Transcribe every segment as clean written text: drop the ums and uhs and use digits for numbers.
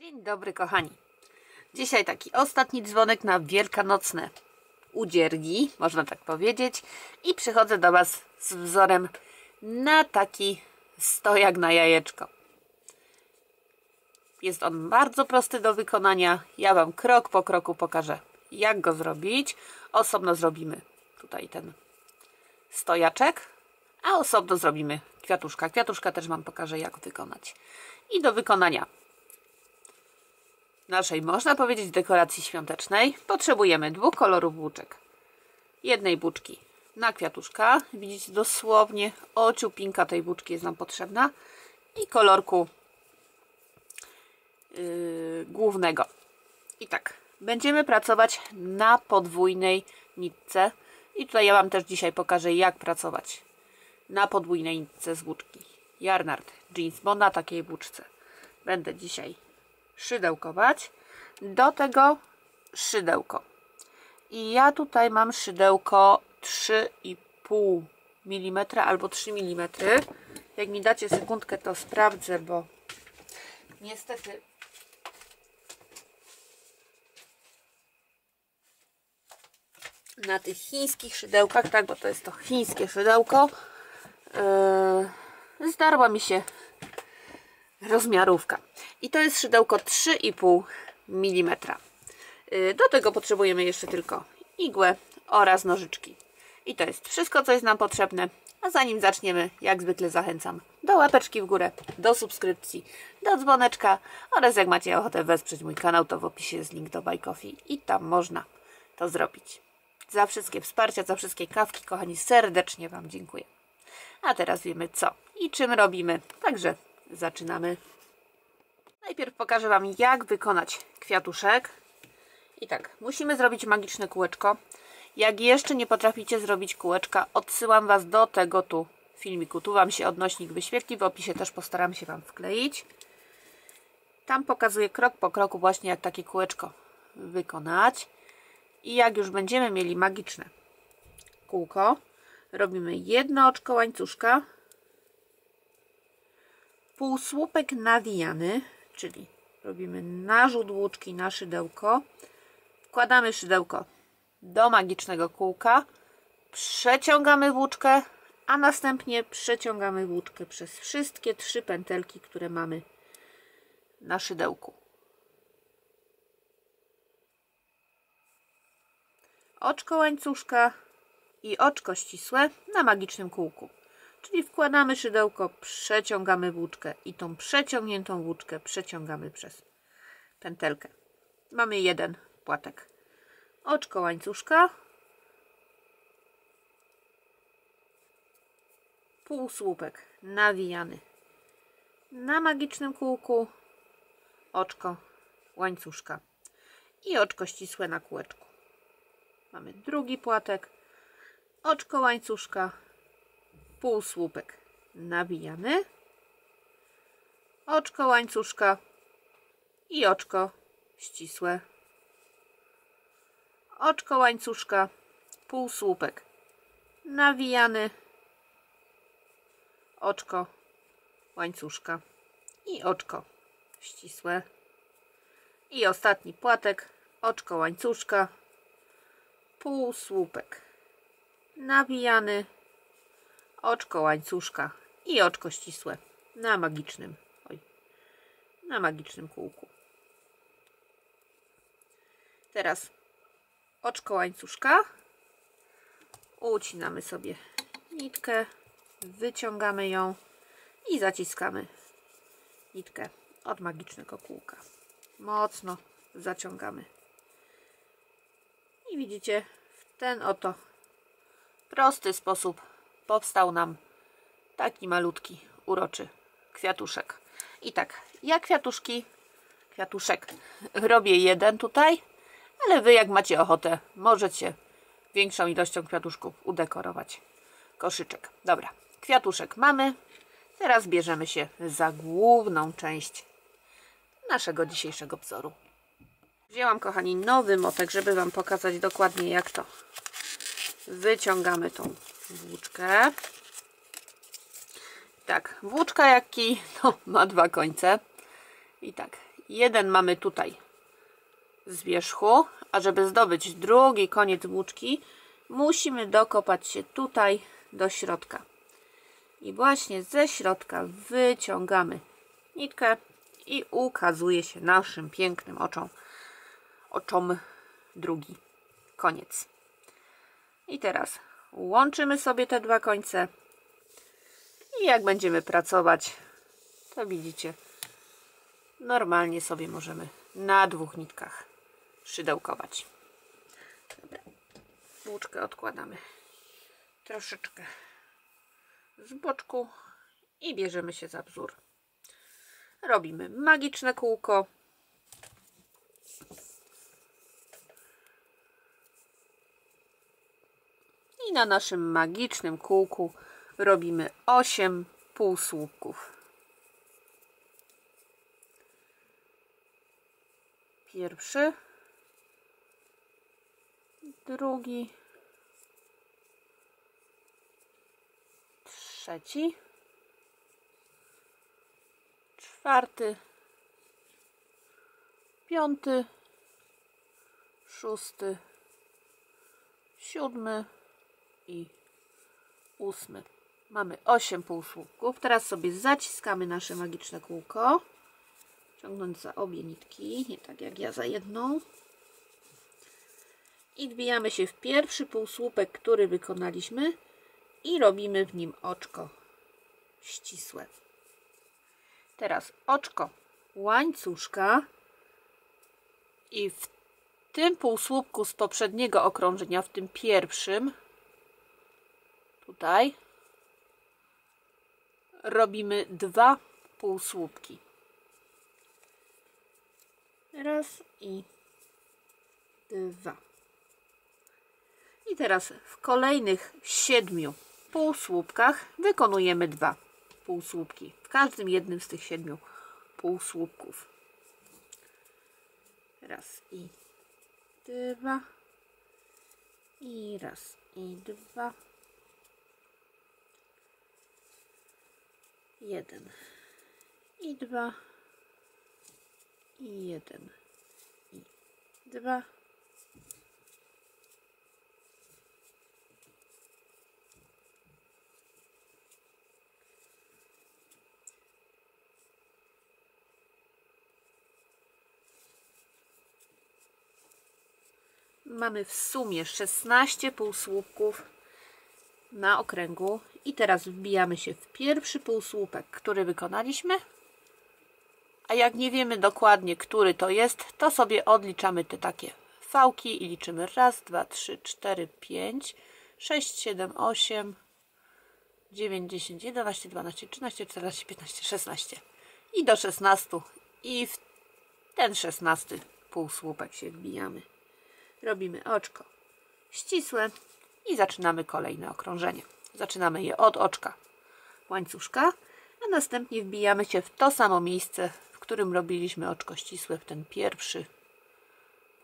Dzień dobry kochani. Dzisiaj taki ostatni dzwonek na wielkanocne udziergi, można tak powiedzieć. I przychodzę do Was z wzorem na taki stojak na jajeczko. Jest on bardzo prosty do wykonania. Ja Wam krok po kroku pokażę, jak go zrobić. Osobno zrobimy tutaj ten stojaczek, a osobno zrobimy kwiatuszka. Kwiatuszka też Wam pokażę, jak wykonać. I do wykonania naszej, można powiedzieć, dekoracji świątecznej potrzebujemy dwóch kolorów włóczek. Jednej włóczki na kwiatuszka. Widzicie, dosłownie ociupinka tej włóczki jest nam potrzebna. I kolorku głównego. I tak, będziemy pracować na podwójnej nitce. I tutaj ja Wam też dzisiaj pokażę, jak pracować na podwójnej nitce z włóczki Yarnart Jeans, bo na takiej włóczce będę dzisiaj szydełkować. Do tego szydełko. I ja tutaj mam szydełko 3,5 mm albo 3 mm. Jak mi dacie sekundkę, to sprawdzę, bo niestety na tych chińskich szydełkach, tak, bo to jest to chińskie szydełko, zdarła mi się rozmiarówka. I to jest szydełko 3,5 mm. Do tego potrzebujemy jeszcze tylko igłę oraz nożyczki. I to jest wszystko, co jest nam potrzebne. A zanim zaczniemy, jak zwykle zachęcam do łapeczki w górę, do subskrypcji, do dzwoneczka oraz jak macie ochotę wesprzeć mój kanał, to w opisie jest link do Buy Coffee i tam można to zrobić. Za wszystkie wsparcia, za wszystkie kawki, kochani, serdecznie Wam dziękuję. A teraz wiemy, co i czym robimy. Także zaczynamy. Najpierw pokażę Wam, jak wykonać kwiatuszek. I tak, musimy zrobić magiczne kółeczko. Jak jeszcze nie potraficie zrobić kółeczka, odsyłam Was do tego tu filmiku. Tu Wam się odnośnik wyświetli, w opisie też postaram się Wam wkleić. Tam pokazuję krok po kroku właśnie, jak takie kółeczko wykonać. I jak już będziemy mieli magiczne kółko, robimy jedno oczko łańcuszka, półsłupek nawijany, czyli robimy narzut włóczki na szydełko, wkładamy szydełko do magicznego kółka, przeciągamy włóczkę, a następnie przeciągamy włóczkę przez wszystkie 3 pętelki, które mamy na szydełku. Oczko łańcuszka i oczko ścisłe na magicznym kółku. Czyli wkładamy szydełko, przeciągamy włóczkę i tą przeciągniętą włóczkę przeciągamy przez pętelkę. Mamy jeden płatek. Oczko łańcuszka, półsłupek nawijany na magicznym kółku, oczko łańcuszka i oczko ścisłe na kółeczku. Mamy drugi płatek, oczko łańcuszka, półsłupek nawijany, oczko łańcuszka i oczko ścisłe, oczko łańcuszka, półsłupek nawijany, oczko łańcuszka i oczko ścisłe i ostatni płatek, oczko łańcuszka, półsłupek nawijany, oczko łańcuszka i oczko ścisłe na magicznym kółku. Teraz oczko łańcuszka, ucinamy sobie nitkę, wyciągamy ją i zaciskamy nitkę od magicznego kółka. Mocno zaciągamy. I widzicie, w ten oto prosty sposób powstał nam taki malutki, uroczy kwiatuszek. I tak, ja kwiatuszek robię jeden tutaj, ale Wy, jak macie ochotę, możecie większą ilością kwiatuszków udekorować koszyczek. Dobra, kwiatuszek mamy. Teraz bierzemy się za główną część naszego dzisiejszego wzoru. Wzięłam, kochani, nowy motek, żeby Wam pokazać dokładnie, jak to wyciągamy tą włóczkę. Tak, włóczka jak kij, no, ma 2 końce. I tak, jeden mamy tutaj z wierzchu, a żeby zdobyć drugi koniec włóczki, musimy dokopać się tutaj do środka. I właśnie ze środka wyciągamy nitkę i ukazuje się naszym pięknym oczom drugi koniec. I teraz łączymy sobie te dwa końce i jak będziemy pracować, to widzicie, normalnie sobie możemy na dwóch nitkach szydełkować. Dobra. Włóczkę odkładamy troszeczkę z boczku i bierzemy się za wzór. Robimy magiczne kółko. I na naszym magicznym kółku robimy 8 półsłupków. Pierwszy, drugi, trzeci, czwarty, piąty, szósty, siódmy i ósmy. Mamy 8 półsłupków. Teraz sobie zaciskamy nasze magiczne kółko. Ciągnąć za obie nitki, nie tak jak ja za jedną. I wbijamy się w pierwszy półsłupek, który wykonaliśmy i robimy w nim oczko ścisłe. Teraz oczko łańcuszka i w tym półsłupku z poprzedniego okrążenia, w tym pierwszym, tutaj robimy 2 półsłupki. Raz i 2. I teraz w kolejnych 7 półsłupkach wykonujemy 2 półsłupki. W każdym jednym z tych 7 półsłupków. Raz i 2. I raz i 2. 1 i 2. I 1 i 2. Mamy w sumie 16 półsłupków na okręgu i teraz wbijamy się w pierwszy półsłupek, który wykonaliśmy. A jak nie wiemy dokładnie, który to jest, to sobie odliczamy te takie fałki i liczymy 1, 2, 3, 4, 5, 6, 7, 8, 9, 10, 11, 12, 13, 14, 15, 16 i do 16 i w ten 16 półsłupek się wbijamy. Robimy oczko ścisłe i zaczynamy kolejne okrążenie. Zaczynamy je od oczka łańcuszka, a następnie wbijamy się w to samo miejsce, w którym robiliśmy oczko ścisłe, w ten pierwszy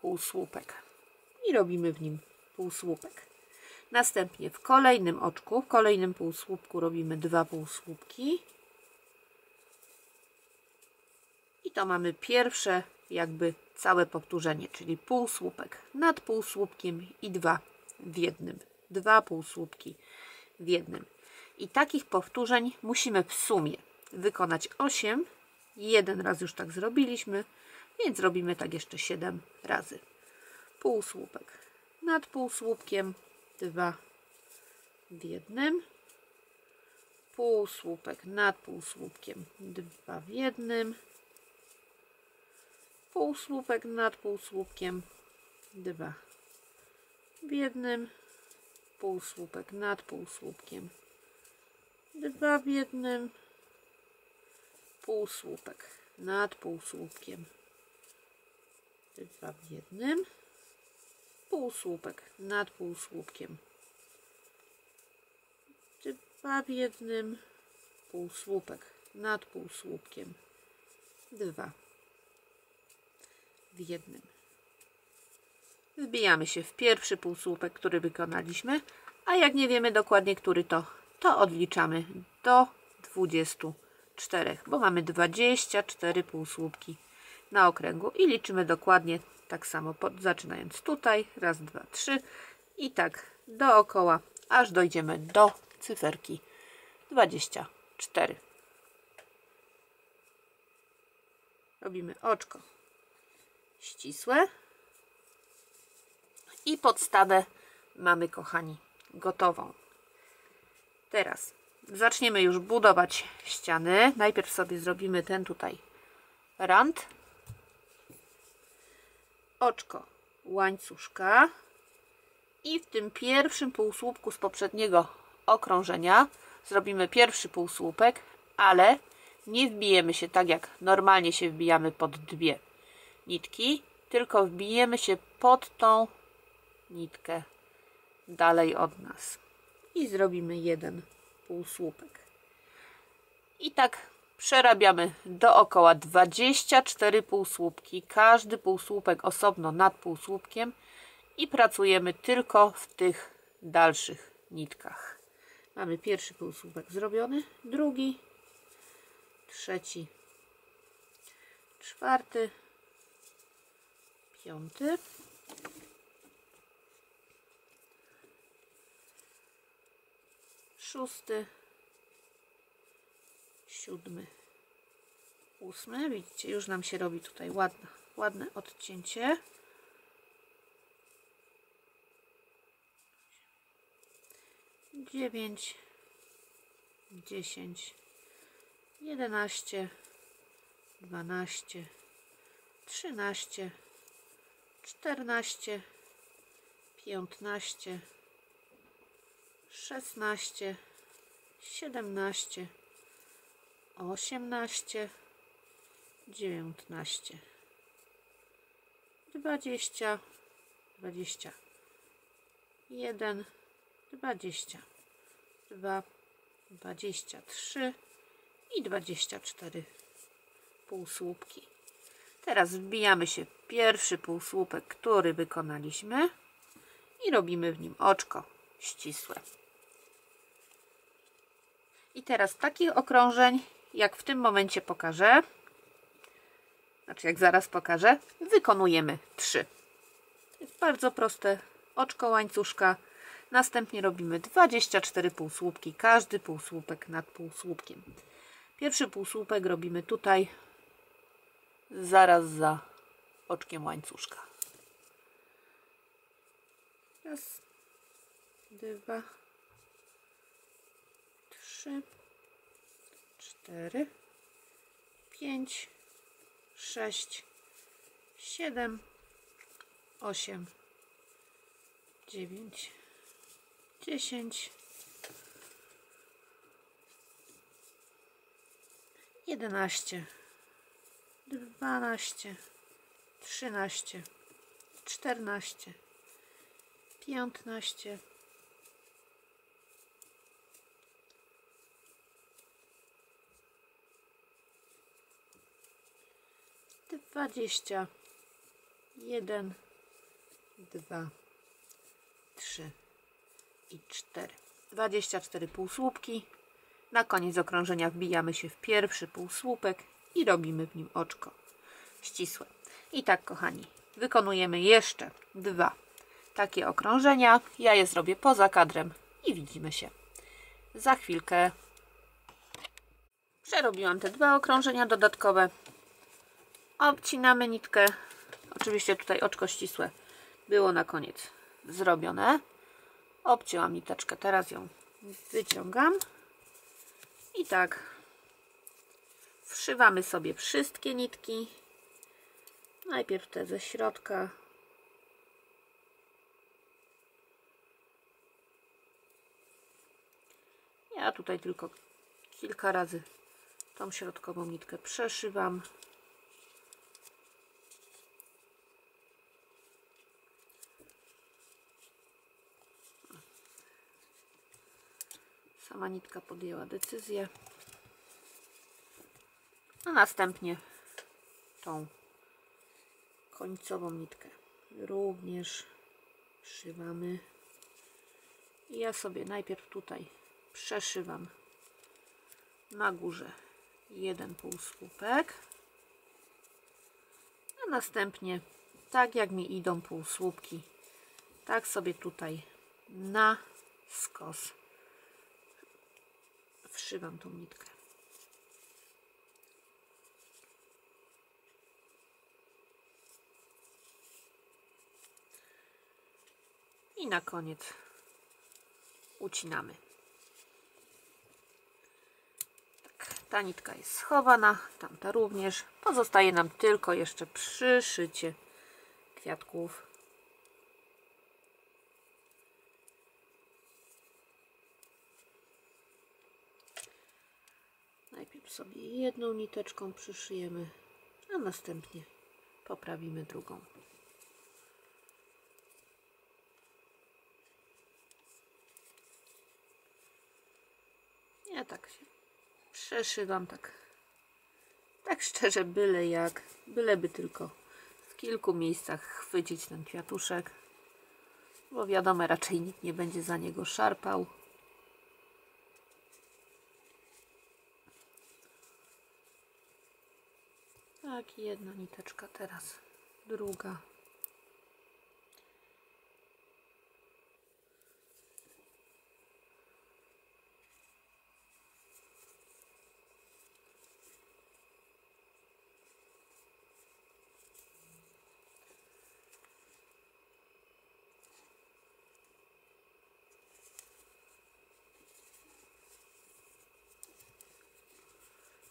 półsłupek i robimy w nim półsłupek. Następnie w kolejnym oczku, w kolejnym półsłupku robimy 2 półsłupki i to mamy pierwsze jakby całe powtórzenie, czyli półsłupek nad półsłupkiem i 2 w jednym. 2 półsłupki w jednym. I takich powtórzeń musimy w sumie wykonać 8. Jeden raz już tak zrobiliśmy, więc robimy tak jeszcze 7 razy. Półsłupek nad półsłupkiem, 2 w jednym. Półsłupek nad półsłupkiem, 2 w jednym. Półsłupek nad półsłupkiem, 2 w jednym. Półsłupek nad półsłupkiem, 2 w jednym. Półsłupek nad półsłupkiem, 2 w jednym. Półsłupek nad półsłupkiem, 2 w jednym. Półsłupek nad półsłupkiem, 2 w jednym. Wbijamy się w pierwszy półsłupek, który wykonaliśmy, a jak nie wiemy dokładnie, który to odliczamy do 24, bo mamy 24 półsłupki na okręgu i liczymy dokładnie tak samo, zaczynając tutaj, raz, dwa, trzy i tak dookoła, aż dojdziemy do cyferki 24. Robimy oczko ścisłe i podstawę mamy, kochani, gotową. Teraz zaczniemy już budować ściany. Najpierw sobie zrobimy ten tutaj rand, oczko łańcuszka i w tym pierwszym półsłupku z poprzedniego okrążenia zrobimy pierwszy półsłupek, ale nie wbijemy się tak jak normalnie się wbijamy pod dwie nitki, tylko wbijemy się pod tą nitkę dalej od nas i zrobimy jeden półsłupek. I tak przerabiamy dookoła 24 półsłupki, każdy półsłupek osobno nad półsłupkiem i pracujemy tylko w tych dalszych nitkach. Mamy pierwszy półsłupek zrobiony, drugi, trzeci, czwarty, piąty, szósty, siódmy, ósmy. Widzicie, już nam się robi tutaj ładne odcięcie. 9, 10, 11, 12, 13, 14, 15, 16, 17, 18, 19, 20, 21, 22, 23 i 24 półsłupki. Teraz wbijamy się w pierwszy półsłupek, który wykonaliśmy i robimy w nim oczko ścisłe. I teraz takich okrążeń, jak w tym momencie pokażę, znaczy jak zaraz pokażę, wykonujemy 3. To jest bardzo proste oczko łańcuszka. Następnie robimy 24 półsłupki, każdy półsłupek nad półsłupkiem. Pierwszy półsłupek robimy tutaj, zaraz za oczkiem łańcuszka. Raz, dwa, 3, 4, 5, 6, 7, 8, 9, 10, 11, 12, 13, 14, 15, 21, 2, 3 i 4. 24 półsłupki. Na koniec okrążenia wbijamy się w pierwszy półsłupek i robimy w nim oczko ścisłe. I tak, kochani, wykonujemy jeszcze 2 takie okrążenia. Ja je zrobię poza kadrem i widzimy się za chwilkę. Przerobiłam te 2 okrążenia dodatkowe. Obcinamy nitkę. Oczywiście tutaj oczko ścisłe było na koniec zrobione. Obcięłam niteczkę, teraz ją wyciągam i tak wszywamy sobie wszystkie nitki. Najpierw te ze środka. Ja tutaj tylko kilka razy tą środkową nitkę przeszywam. Sama nitka podjęła decyzję. A następnie tą końcową nitkę również szywamy. I ja sobie najpierw tutaj przeszywam na górze jeden półsłupek. A następnie, tak jak mi idą półsłupki, tak sobie tutaj na skos wszywam tą nitkę. I na koniec ucinamy. Tak, ta nitka jest schowana, tamta również. Pozostaje nam tylko jeszcze przyszycie kwiatków. Najpierw sobie jedną niteczką przyszyjemy, a następnie poprawimy drugą. Ja tak się przeszywam, tak szczerze, byle jak, byleby tylko w kilku miejscach chwycić ten kwiatuszek, bo wiadomo, raczej nikt nie będzie za niego szarpał. Tak, jedna niteczka, teraz druga.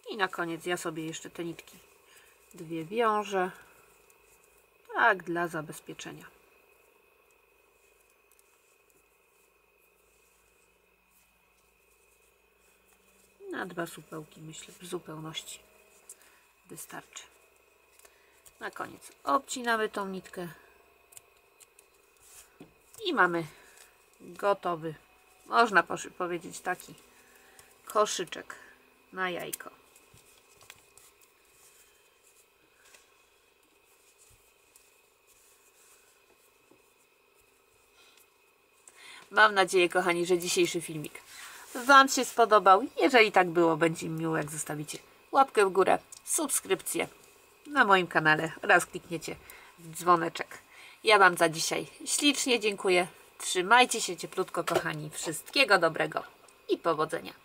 I na koniec ja sobie jeszcze te nitki dwie wiążę, tak dla zabezpieczenia. Na 2 supełki, myślę, w zupełności wystarczy. Na koniec obcinamy tą nitkę i mamy gotowy, można powiedzieć, taki koszyczek na jajko. Mam nadzieję, kochani, że dzisiejszy filmik Wam się spodobał. Jeżeli tak było, będzie mi miło, jak zostawicie łapkę w górę, subskrypcję na moim kanale oraz klikniecie w dzwoneczek. Ja Wam za dzisiaj ślicznie dziękuję. Trzymajcie się cieplutko, kochani. Wszystkiego dobrego i powodzenia.